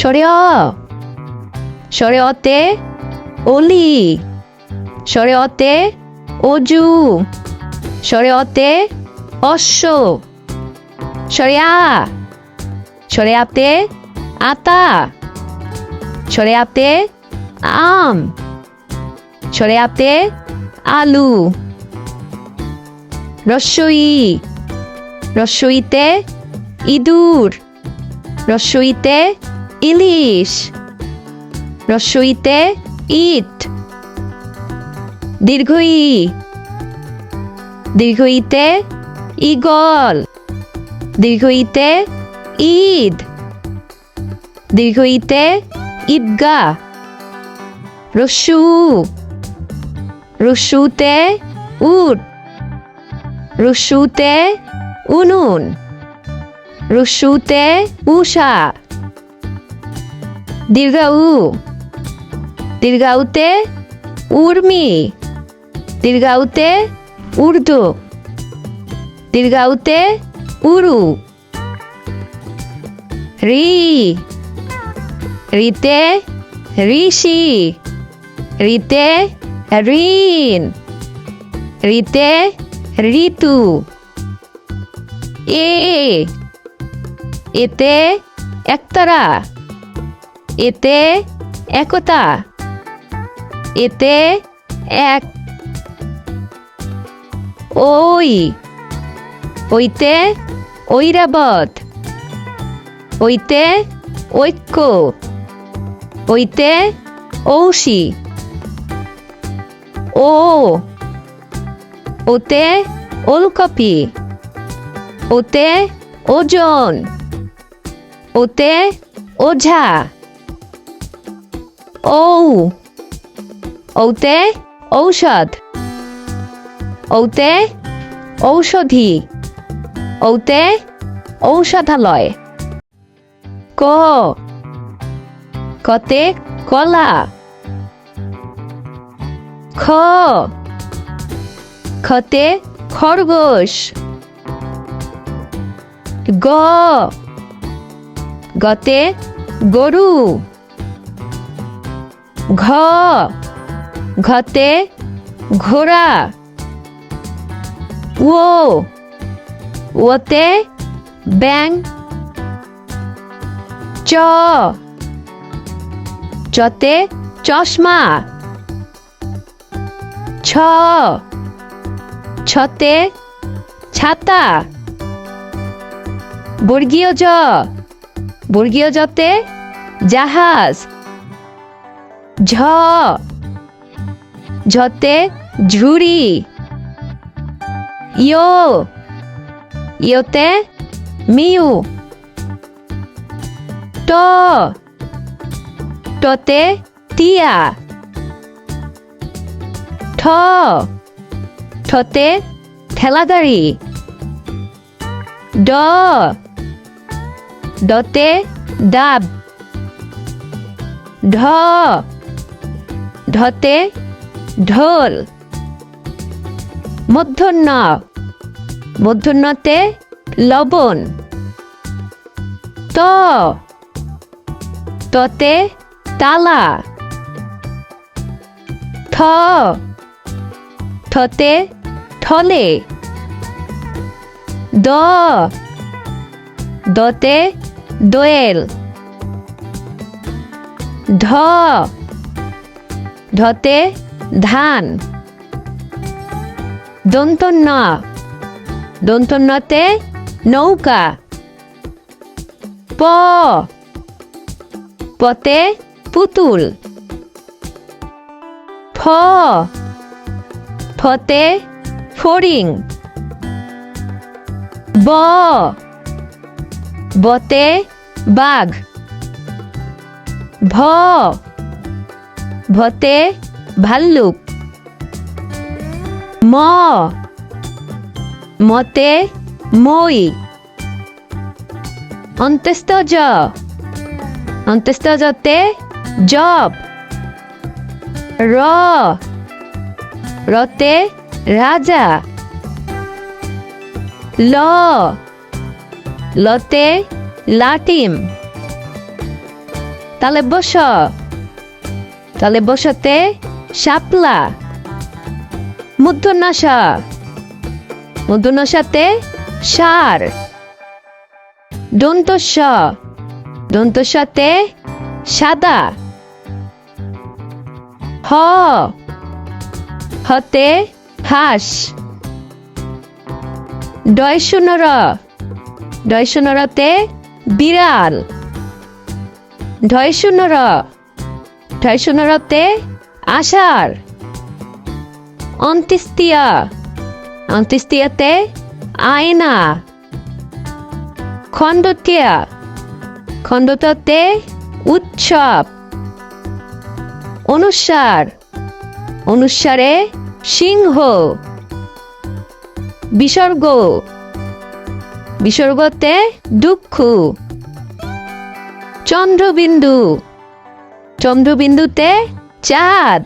স্বরে অ, স্বরে অতে অলি, স্বরে অতে অজু, স্বরে অতে অশ্ব, স্বরে আ, স্বরে আতে আতা, স্বরে আতে আম, স্বরে আতে আলু, রস্বই, রস্বইতে ইঁদুর, রস্বইতে ইলিশ, রস্বইতে ইট, দীর্ঘই, দীর্ঘইতে ঈগল, দীর্ঘইতে ঈদ, দীর্ঘইতে ঈদগাহ, রস্যু, রস্যুতে উট, রস্যুতে উনুন, রস্যুতে উষা, দীর্ঘউ, দীর্ঘউতে উর্মি, দীর্ঘউতে উর্দু, দীর্ঘউতে উরু, রি, রিতে ঋষি, রিতে ঋণ, রিতে ঋতু, এ, এতে একতারা, এতে একতা, এতে এক, ওই, ওইতে ঐরাবত, ওইতে ঐক্য, ওইতে ঔষি, ও, ওতে ওলকপি, ওতে ওজন, ওতে ওঝা, ঔ, ঔতে ঔষধ, ঔতে ঔষধি, ঔতে ঔষধালয়, ক, কতে কলা, খ, খতে খরগোশ, গ, গতে গরু, ঘ, ঘতে ঘোড়া, ও, ওতে ব্যাং, চ, চতে চশমা, ছ, ছতে ছাতা, বর্গীয় জ, বর্গীয় জতে জাহাজ, ঝ, ঝতে ঝুড়ি, ইয়, ইয়তে মিউ, ট, টতে টিয়া, ঠ, ঠতে ঠেলাগাড়ি, ড, ডতে ডাব, ঢ, ঢতে ঢোল, মূর্ধন্য, মূর্ধন্যতে লবণ, ত, ততে তালা, থ, থতে থলে, দ, দতে দোয়েল, ধ, ধতে ধান, দন্তন্য, দন্তন্যতে নৌকা, প, পতে পুতুল, ফ, ফতে ফড়িং, ব, বতে বাঘ, ভ, ভতে ভাল্লুক, ম, মতে মই, অন্ত্যেষ্ঠ জ, অন্ত্যেষ্ঠ জতে জব, র, রতে রাজা, ল, লতে লাটিম, তালে বস তালে বসতে শাপলা মূর্ধন্যাসা মূর্ধন্যাসাতে ষাঁড় দন্তস্ব দন্তস্বতে সাদা হ হতে হাঁস ডয়শূন্যর ডয়শূন্যরতে বিড়াল ঢয়শূন্যর ঢয়শূন্যরতে আষাঢ় অন্ত্যেষ্টিয়া অন্ত্যেষ্টিয়াতে আয়না খণ্ডটিয়া খণ্ডটাতে উৎসব অনুস্বার অনুস্বারে সিংহ বিসর্গ বিসর্গতে দুঃখ চন্দ্রবিন্দু চন্দ্রবিন্দুতে চাঁদ